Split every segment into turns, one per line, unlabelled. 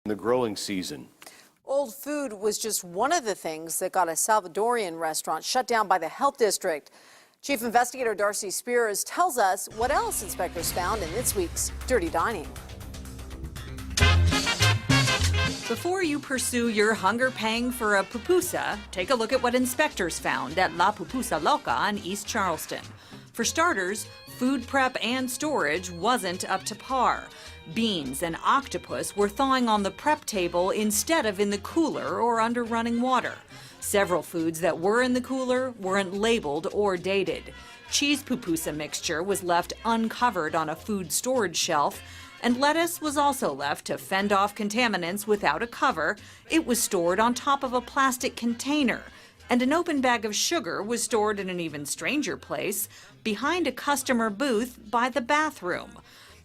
the growing season.
Old food was just one of the things that got a Salvadorian restaurant shut down by the health district. Chief Investigator Darcy Spears tells us what else inspectors found in this week's Dirty Dining.
Before you pursue your hunger pang for a pupusa, take a look at what inspectors found at La Pupusa Loca in East Charleston. For starters, food prep and storage wasn't up to par. Beans and octopus were thawing on the prep table instead of in the cooler or under running water. Several foods that were in the cooler weren't labeled or dated. Cheese pupusa mixture was left uncovered on a food storage shelf, and lettuce was also left to fend off contaminants without a cover. It was stored on top of a plastic container. And an open bag of sugar was stored in an even stranger place, behind a customer booth by the bathroom.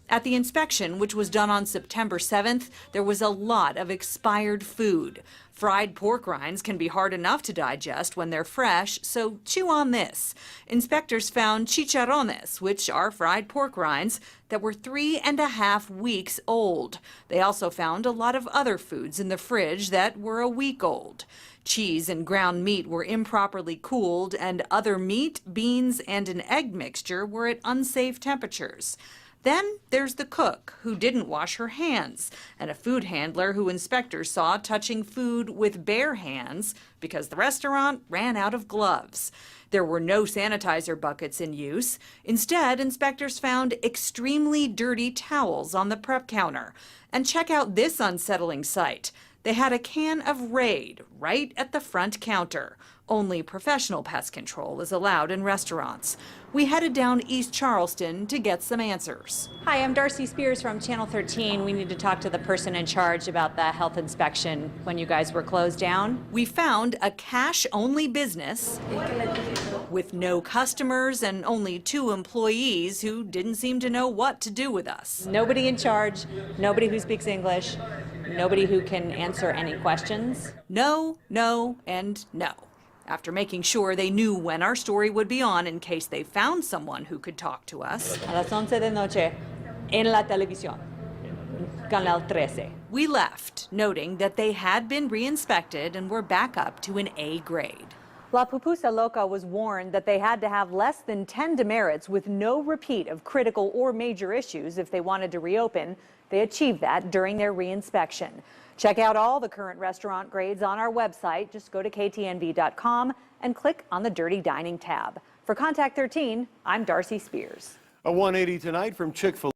At the inspection, which was done on September 7th, there was a lot of expired food. Fried pork rinds can be hard enough to digest when they're fresh, so chew on this. Inspectors found chicharrones, which are fried pork rinds, that were 3.5 weeks old. They also found a lot of other foods in the fridge that were a week old. Cheese and ground meat were improperly cooled, and other meat, beans, and an egg mixture were at unsafe temperatures. Then there's the cook, who didn't wash her hands, and a food handler who inspectors saw touching food with bare hands because the restaurant ran out of gloves. There were no sanitizer buckets in use. Instead, inspectors found extremely dirty towels on the prep counter. And check out this unsettling sight. They had a can of Raid right at the front counter. Only professional pest control is allowed in restaurants. We headed down East Charleston to get some answers.
Hi, I'm Darcy Spears from Channel 13. We need to talk to the person in charge about the health inspection when you guys were closed down.
We found a cash-only business with no customers and only 2 employees who didn't seem to know what to do with us.
Nobody in charge, nobody who speaks English, nobody who can answer any questions.
No, no, and no. After making sure they knew when our story would be on in case they found someone who could talk to us.
A las 11 de noche, en la televisión, Canal 13.
We left, noting that they had been re-inspected and were back up to an A grade.
La Pupusa Loca was warned that they had to have less than 10 demerits with no repeat of critical or major issues if they wanted to reopen. They achieved that during their re-inspection. Check out all the current restaurant grades on our website. Just go to ktnv.com and click on the Dirty Dining tab. For Contact 13, I'm Darcy Spears.
A 180 tonight from Chick-fil-A.